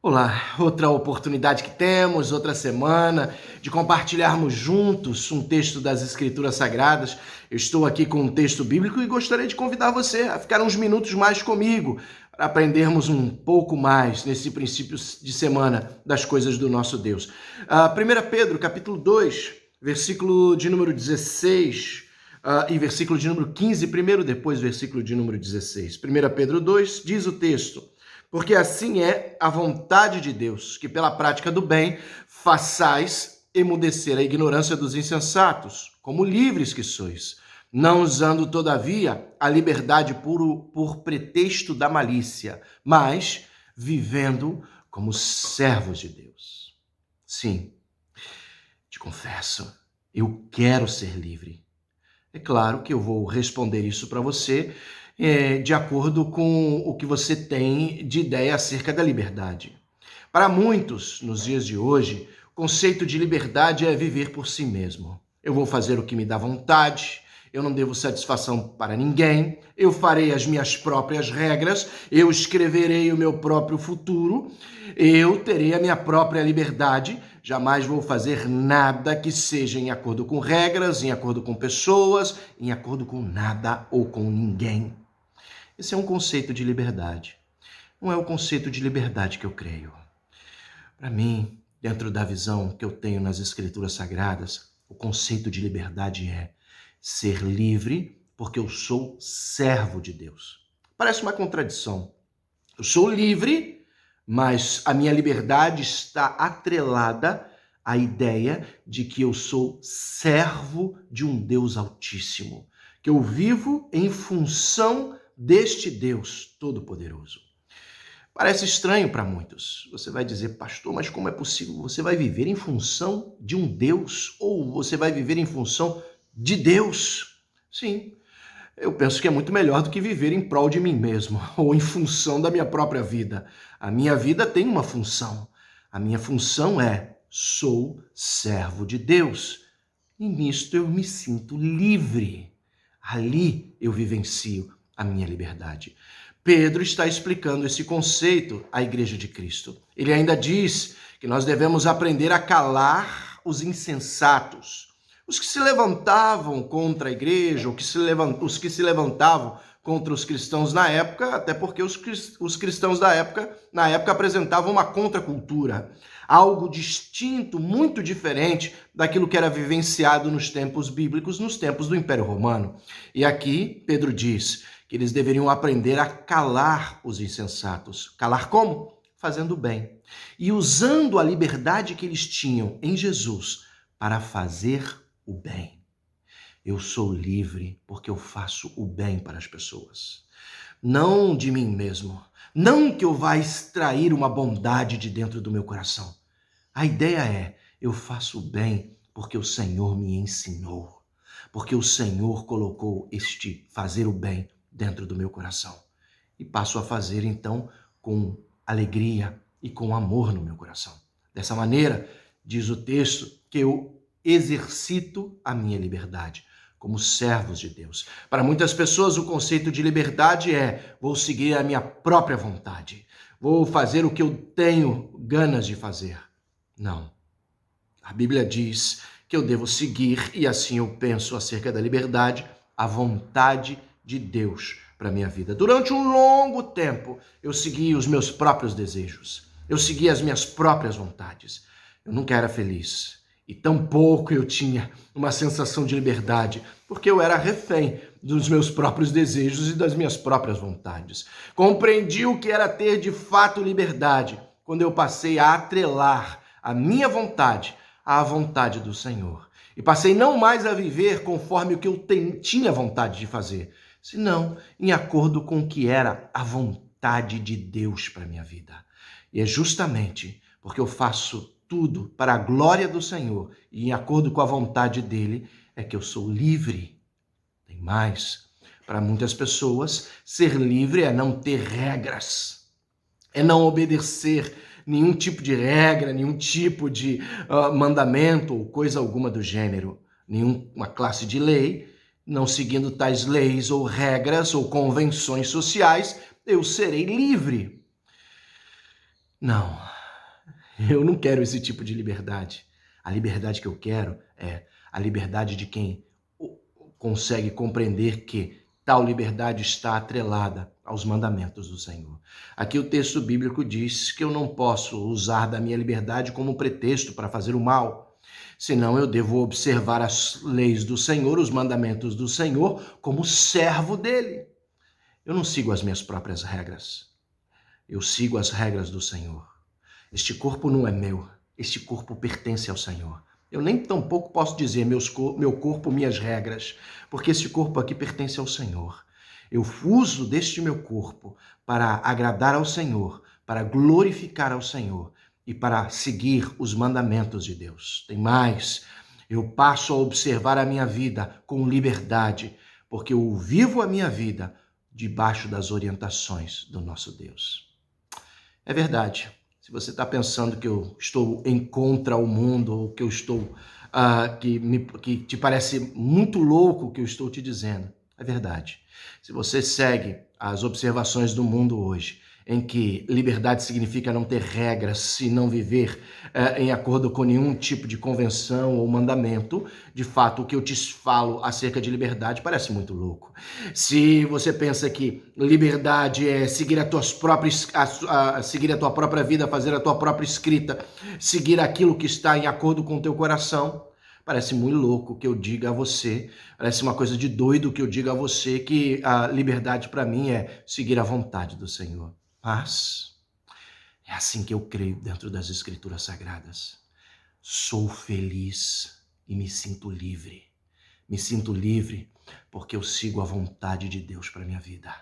Olá, outra oportunidade que temos, outra semana, de compartilharmos juntos um texto das Escrituras Sagradas. Eu estou aqui com um texto bíblico e gostaria de convidar você a ficar uns minutos mais comigo, para aprendermos um pouco mais nesse princípio de semana das coisas do nosso Deus. 1 Pedro, capítulo 2, versículo de número 16 e versículo de número 15, primeiro, depois versículo de número 16. 1 Pedro 2, diz o texto: porque assim é a vontade de Deus, que pela prática do bem façais emudecer a ignorância dos insensatos, como livres que sois, não usando, todavia, a liberdade por pretexto da malícia, mas vivendo como servos de Deus. Sim, te confesso, eu quero ser livre. É claro que eu vou responder isso para você de acordo com o que você tem de ideia acerca da liberdade. Para muitos, nos dias de hoje, o conceito de liberdade é viver por si mesmo. Eu vou fazer o que me dá vontade, eu não devo satisfação para ninguém, eu farei as minhas próprias regras, eu escreverei o meu próprio futuro, eu terei a minha própria liberdade, jamais vou fazer nada que seja em acordo com regras, em acordo com pessoas, em acordo com nada ou com ninguém. Esse é um conceito de liberdade. Não é o conceito de liberdade que eu creio. Para mim, dentro da visão que eu tenho nas Escrituras Sagradas, o conceito de liberdade é ser livre porque eu sou servo de Deus. Parece uma contradição. Eu sou livre, mas a minha liberdade está atrelada à ideia de que eu sou servo de um Deus Altíssimo, que eu vivo em função deste Deus Todo-Poderoso. Parece estranho para muitos. Você vai dizer, pastor, mas como é possível? Você vai viver em função de um Deus ou você vai viver em função de Deus? Sim, eu penso que é muito melhor do que viver em prol de mim mesmo ou em função da minha própria vida. A minha vida tem uma função. A minha função é: sou servo de Deus. E nisto eu me sinto livre. Ali eu vivencio a minha liberdade. Pedro está explicando esse conceito à Igreja de Cristo. Ele ainda diz que nós devemos aprender a calar os insensatos, os que se levantavam contra a igreja, os que se levantavam contra os cristãos na época, até porque os cristãos na época apresentavam uma contracultura, algo distinto, muito diferente daquilo que era vivenciado nos tempos bíblicos, nos tempos do Império Romano. E aqui Pedro diz que eles deveriam aprender a calar os insensatos. Calar como? Fazendo o bem. E usando a liberdade que eles tinham em Jesus para fazer o bem. Eu sou livre porque eu faço o bem para as pessoas. Não de mim mesmo. Não que eu vá extrair uma bondade de dentro do meu coração. A ideia é, eu faço o bem porque o Senhor me ensinou. Porque o Senhor colocou este fazer o bem dentro do meu coração. E passo a fazer, então, com alegria e com amor no meu coração. Dessa maneira, diz o texto, que eu exercito a minha liberdade como servos de Deus. Para muitas pessoas, o conceito de liberdade é: vou seguir a minha própria vontade, vou fazer o que eu tenho ganas de fazer. Não. A Bíblia diz que eu devo seguir, e assim eu penso acerca da liberdade, a vontade de Deus para a minha vida. Durante um longo tempo, eu segui os meus próprios desejos. Eu segui as minhas próprias vontades. Eu nunca era feliz. E tampouco eu tinha uma sensação de liberdade, porque eu era refém dos meus próprios desejos e das minhas próprias vontades. Compreendi o que era ter de fato liberdade quando eu passei a atrelar a minha vontade à vontade do Senhor. E passei não mais a viver conforme o que eu tinha vontade de fazer, senão em acordo com o que era a vontade de Deus para a minha vida. E é justamente porque eu faço tudo para a glória do Senhor e em acordo com a vontade dele, é que eu sou livre. Tem mais. Para muitas pessoas, ser livre é não ter regras, é não obedecer nenhum tipo de regra, nenhum tipo de mandamento ou coisa alguma do gênero, nenhuma classe de lei. Não seguindo tais leis ou regras ou convenções sociais, eu serei livre. Não. Eu não quero esse tipo de liberdade. A liberdade que eu quero é a liberdade de quem consegue compreender que tal liberdade está atrelada aos mandamentos do Senhor. Aqui o texto bíblico diz que eu não posso usar da minha liberdade como pretexto para fazer o mal, senão eu devo observar as leis do Senhor, os mandamentos do Senhor, como servo dele. Eu não sigo as minhas próprias regras, eu sigo as regras do Senhor. Este corpo não é meu, este corpo pertence ao Senhor. Eu nem tampouco posso dizer meu corpo, minhas regras, porque este corpo aqui pertence ao Senhor. Eu uso deste meu corpo para agradar ao Senhor, para glorificar ao Senhor e para seguir os mandamentos de Deus. Tem mais, eu passo a observar a minha vida com liberdade, porque eu vivo a minha vida debaixo das orientações do nosso Deus. É verdade. Se você está pensando que eu estou em contra o mundo, ou que eu estou que te parece muito louco o que eu estou te dizendo, é verdade. Se você segue as observações do mundo hoje, em que liberdade significa não ter regras e não viver em acordo com nenhum tipo de convenção ou mandamento, de fato, o que eu te falo acerca de liberdade parece muito louco. Se você pensa que liberdade é seguir seguir a tua própria vida, fazer a tua própria escrita, seguir aquilo que está em acordo com o teu coração, parece muito louco que eu diga a você, parece uma coisa de doido que eu diga a você que a liberdade para mim é seguir a vontade do Senhor. Mas é assim que eu creio dentro das Escrituras Sagradas. Sou feliz e me sinto livre. Me sinto livre porque eu sigo a vontade de Deus para minha vida.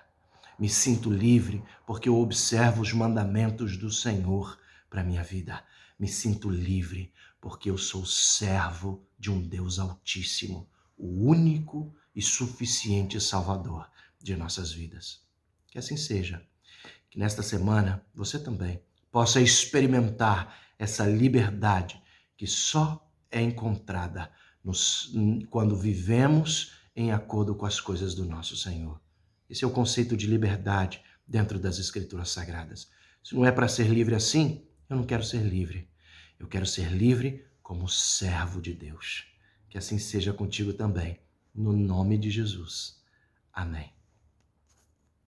Me sinto livre porque eu observo os mandamentos do Senhor para minha vida. Me sinto livre porque eu sou servo de um Deus Altíssimo, o único e suficiente Salvador de nossas vidas. Que assim seja. Que nesta semana você também possa experimentar essa liberdade que só é encontrada quando vivemos em acordo com as coisas do nosso Senhor. Esse é o conceito de liberdade dentro das Escrituras Sagradas. Se não é para ser livre assim, eu não quero ser livre. Eu quero ser livre como servo de Deus. Que assim seja contigo também, no nome de Jesus. Amém.